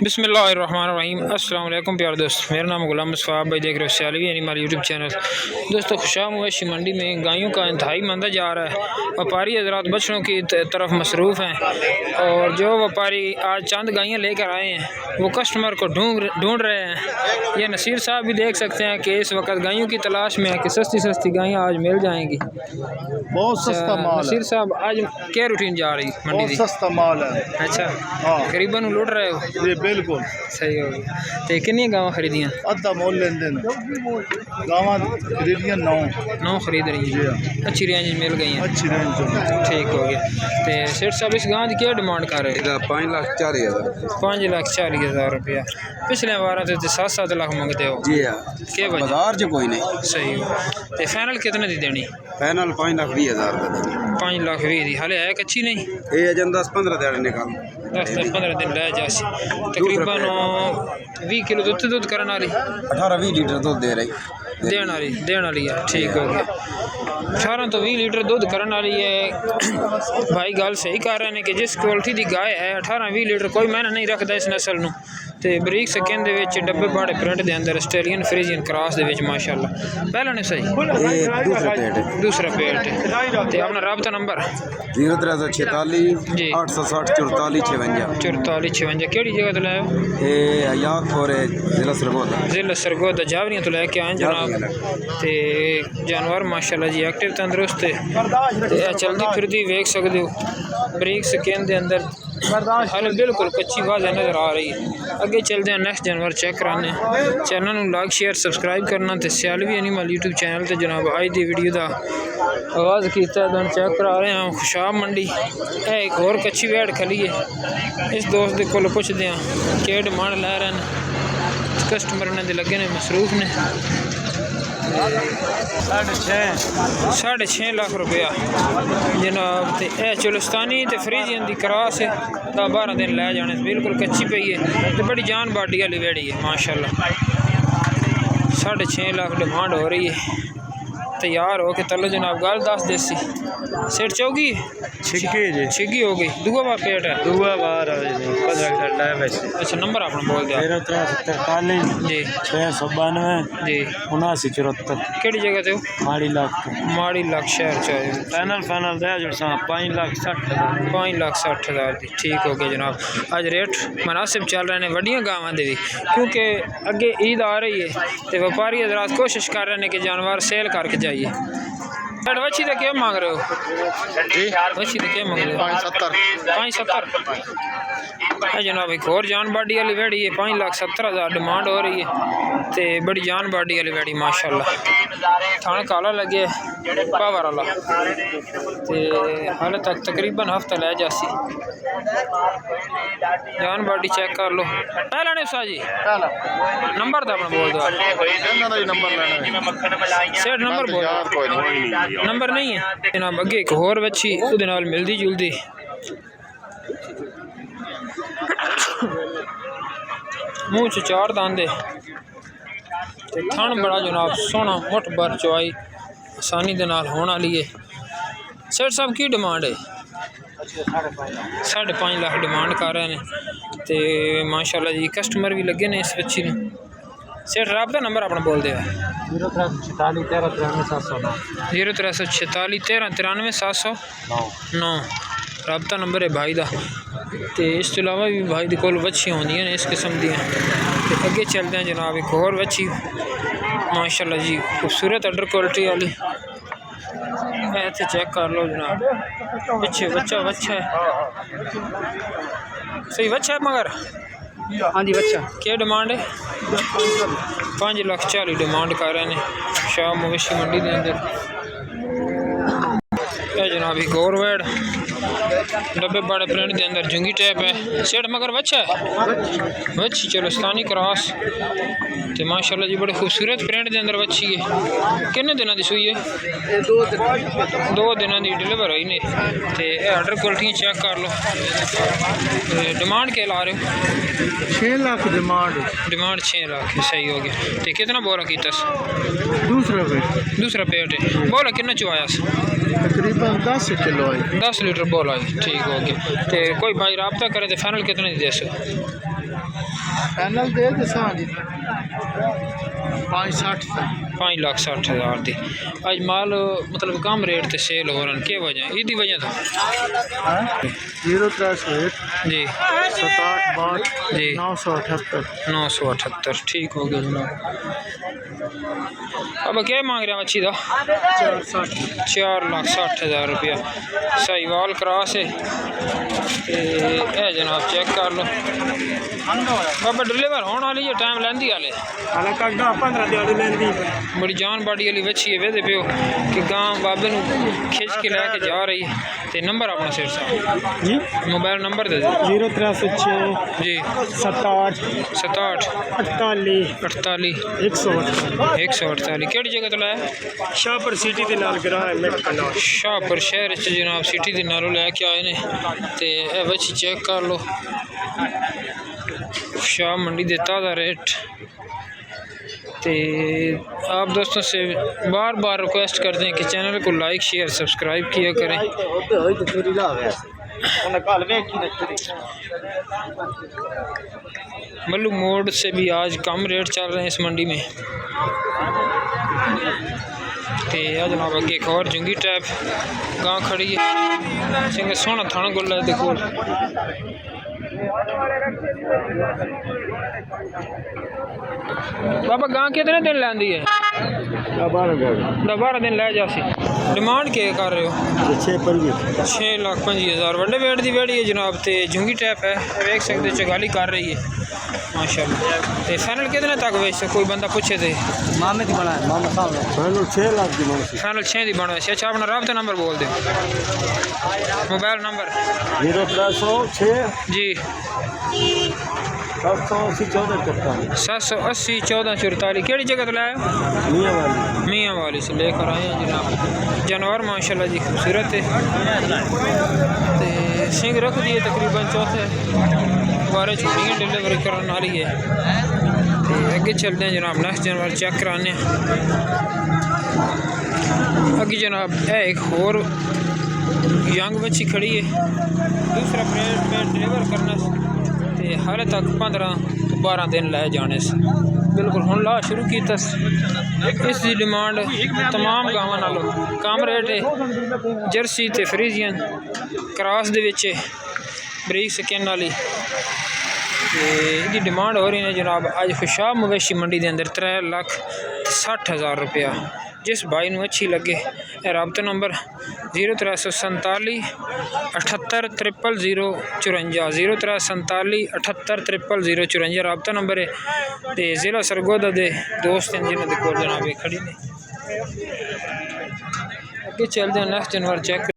बिस्मिल्लाहिर्रहमानिर्रहीम। अस्सलाम वालेकुम प्यारे दोस्त, मेरा नाम गुलाम मुस्तफ़ा, भाई देख रहे हो सियालवी एनिमल यूट्यूब चैनल। दोस्तों खुशाम मवेशी मंडी में गायों का इंतहाई मंदा जा रहा है। व्यापारी हजरात बछड़ों की तरफ मसरूफ़ हैं और जो व्यापारी आज चंद गायें लेकर आए हैं वो कस्टमर को ढूंढ रहे हैं। ये नसीर साहब भी देख सकते हैं कि इस वक्त गायों की तलाश में है कि सस्ती सस्ती गायें आज मिल जाएंगी। बहुत सस्ता माल है। नसीर साहब आज क्या रूटीन जा रही मंडी की? सस्ता माल है। अच्छा, हाँ करीबन लुट रहे हो? ये बिल्कुल सही हो गया। तो कितनी गावां खरीदियां? अद्धा मोल लेन देन गावां खरीदियां 9 खरीद रही हैं। अच्छी रेंज मिल गई हैं, अच्छी रेंज ठीक हो गया। तो सेठ साहब इस गां की क्या डिमांड कर रहे हैं? 5,40,000 5,40,000 रुपया। पिछले बार तो 7-7 लाख मंगते हो जी हाँ। के बाजार च कोई नहीं। सही हो। तो फाइनल कितने दी देनी? फाइनल 5,20,000 का। 5,20,000 दी हाले है कच्ची नहीं? ये अजन 10-15 दिन निकाल 10-15 दिन रह जासी। तकरीबन 20 किलो दूध करने वाली 18-20 लीटर दूध दे रही देने वाली है, ठीक हो गया। 18 तो 20 लीटर दूध करने वाली है। भाई गल सही कर रहे हैं कि जिस क्वालिटी की गाय है 18-20 लीटर कोई मैंने नहीं रखता इस नस्ल ਨੂੰ। ਤੇ ਬਰੀਕ ਸਕਿਨ ਦੇ ਵਿੱਚ ਡੱਬੇ ਬਾੜੇ ਪ੍ਰਿੰਟ ਦੇ ਅੰਦਰ ਆਸਟ੍ਰੇਲੀਅਨ ਫਰੀਜ਼ੀਅਨ ਕ੍ਰਾਸ ਦੇ ਵਿੱਚ ਮਾਸ਼ਾਅੱਲਾ। ਪਹਿਲਾ ਨੇ ਸਹੀ, ਇਹ ਦੂਸਰਾ ਪੇਟ ਤੇ ਆਪਣਾ ਰਾਬਤਾ ਨੰਬਰ 0346 860 44 56 44 56। ਕਿਹੜੀ ਜਗ੍ਹਾ ਤੋਂ ਲਾਏ ਹੋ? ਇਹ ਹਯਾਤਪੁਰ ਜ਼ਿਲ੍ਹਾ ਸਰਗੋਦਾ ਜਾਵਰੀਆਂ ਤੋਂ ਲੈ ਕੇ ਆਏ ਜਨਾਬ। ਤੇ ਜਾਨਵਰ ਮਾਸ਼ਾਅੱਲਾ ਜੀ ਐਕਟਿਵ ਤੰਦਰੁਸਤ ਤੇ ਇਹ ਚਲਦੀ ਫਿਰਦੀ ਵੇਖ ਸਕਦੇ ਹੋ। ਬਰੀਕ ਸਕਿਨ ਦੇ ਅੰਦਰ हाल बिल्कुल कच्ची बात नज़र आ रही है। अगे चलते हैं नेक्स्ट जानवर चेक कराने। चैनल में लाइक शेयर सबसक्राइब करना तो सियालवी एनिमल यूट्यूब चैनल से जनाब आज की वीडियो का आगाज़ किया। चेक करा रहे हैं खुशाब मंडी। एक और कच्ची वैड खली है। इस दोस्त को पुछते हैं कि डिमांड लै रहे हैं। कस्टमर ने लगे ने मसरूफ ने 6.5 लाख रुपया जनाब। तो यह चुलस्तानी तो फ्रीजियन की क्रॉस है। 10-12 दिन लै जाने बिल्कुल कच्ची पई है तो बड़ी जान बाडी वाली वेड़ी है माशाल्लाह। 6.5 लाख डिमांड हो रही है। तैयार हो के तलो जनाब गल 10 देसी सेठ चौगी छिगी हो गई। दुआ बार पेट है दुआ बार अच्छा नंबर अपना बोल दिया 1343 जी 692 जी 7974 केड़ी जगह थे हो? माड़ी लाख शहर चाहिए। फाइनल दे जो 5,60,000 5,60,000 की ठीक हो गया जनाब। आज रेट मुनासिब चल रहे हैं वड्डियां गावां दे भी क्योंकि अगे ईद आ रही है तो व्यापारी हजरात कोशिश कर रहे हैं कि जानवर सेल करके जाइए। वच्छी तो क्या मांग रहे हो जी? वच्छी तो क्या मांग रहे हो? 5,70 जनाब। एक और जान बाडी वाली वेड़ी है 5,70,000 डिमांड हो रही है। तो बड़ी जान बाडी वाली वेड़ी माशाल्लाह। थाना काला लगे पावर वाला तो हाले तक तकरीबन हफ्ता लै जासी। जान बाडी चेक कर लो। पहला ने सा जी नंबर तो अपना बोल दो सेठ नंबर बोल नंबर नहीं है जनाब। अगे एक होर बच्ची उहदे नाल मिलदी जुलदी मूँह च 4 दांदे ते थन बड़ा जनाब सोहना मुठ भर चवाई आसानी दे नाल होने वाली है। सेठ साहब की डिमांड है? 5.5 लाख डिमांड कर रहे हैं तो माशाल्लाह जी कस्टमर भी लगे ने इस बच्ची ने। सेठ राबता नंबर अपना बोल दे 0346 13 709 राबता नंबर है भाई का। तो इस तो अलावा भी भाई कोल बच्चियाँ होंदियां ने इस किस्म दी। अगे चलते हैं जनाब एक और बच्ची माशाल्लाह जी खूबसूरत अडर क्वालिटी वाली। इतने चेक कर लो जनाब पिछे बच्चा है सही बच्चा है मगर हाँ जी बच्चा। क्या डिमांड है? 5,40,000 डिमांड कर रहे हैं शाह मवेशी मंडी के अंदर। जनाब एक और वेड डब्बे बड़े प्रिंट के अंदर जुंगी टैप है। सेठ मगर बच्चा है बच्ची चुलस्तानी क्रॉस तो माशाल्लाह जी बड़े खूबसूरत प्रिंट के अंदर बच्ची है। कितने दिनों की सूई है? 2 दिनों की डिलीवर हुई ने। तो ऑर्डर क्वालिटी चेक कर लो। डिमांड क्या ला रहे हो? 6 लाख डिमांड 6 लाख सही हो गया। तो कितना बोला किया? दूसरा पेट है। बोला कितना चुवाया? तकरीबन 10 किलो है 10 लीटर बोला है ठीक हो गया। तो कोई भाई रब्ता करे तो फाइनल कितने दे सो? पैनल दे दसा जी 560 5,60,000 की अज माल मतलब कम रेट से सेल हो रहा क्या वजह इसकी वजह तो 0301 जी 6762 जी 978 ठीक हो गया जनाब। अब क्या मांग रहे हैं मच्छी का 4,60,000 रुपया साहिवाल क्रॉस है जनाब चेक कर लो बाबा डिलीवर होने वाली है टाइम लेंदी हाले 15 दिहाड़ी लेंदी बड़ी जान बाड़ी वाली बच्ची है वेदे पियो कि गांव बाबे नू खिंच के लैके जा रही है तो नंबर अपना सिर साहब जी मोबाइल नंबर दे दो 0306 जी 67 67 48 48 148 केड़ी जगह तो लाया शाहपुर सिटी के नाल ग्रां है मेट कनाल शाहपुर शहर च जनाब सिटी के नालों लैके आए ने ते ए बच्ची चेक कर लो शाह मंडी दे ताज़ा रेट ते आप दोस्तों से बार बार रिक्वेस्ट करते हैं कि चैनल को लाइक शेयर सब्सक्राइब किया करें। मल्लू मोड़ से भी आज कम रेट चल रहे हैं इस मंडी में। तो जनाब अगे एक और जंगी टैप गां खड़ी है चंगा सोहना थाना गुल्ला देखो बाबा गां कितने दिन लैंदी है 12 दिन लै जासी डिमांड के कर रहे हो 6,50,000 वड्डे वेट की वेड़ी है जनाब तो जुंगी टैप है वेख सकते चगाली कर रही है माशाल्लाह। तो फाइनल कितने तक बेच कोई बंदा पूछे तो मामे की बना फाइनल 6 लाख की बना फाइनल 6 की बना अच्छा अपना राब्ता नंबर बोल दो मोबाइल नंबर 0306 जी 780 1444 केड़ी जगह तो लाया मियाँ वाली से लेकर आए हैं जनाब जानवर माशाल्लाह जी खूबसूरत है ते सिंह रख दिए तकरीबन चौथे बारह छुट्टियाँ डिलीवरी करने वाली है तो अगे चलते हैं जनाब नेक्स्ट जानवर चेक कराने अगे जनाब है एक और यंग बच्ची खड़ी है दूसरा प्लेट में डिलीवर करना तो हाले तक 15-12 दिन लै जाने से बिल्कुल हम ला शुरू की इसकी डिमांड तमाम गाँव नालों कम रेट है जर्सी ते फ्रीजियन क्रॉस दे विच बरीक स्किन वाली इसकी डिमांड हो रही है जनाब अज खुशाब मवेशी मंडी के अंदर 3,60,000 रुपया जिस भाई नू अच्छी लगे राबता नंबर 0347 78 000 54 0347 78 000 54 राबता नंबर है तो जिला सरगोदा दे दोस्त हैं जिन्होंने कोल जनाब खड़ी ने अगे चलते हैं नेक्स्ट जानवर चेक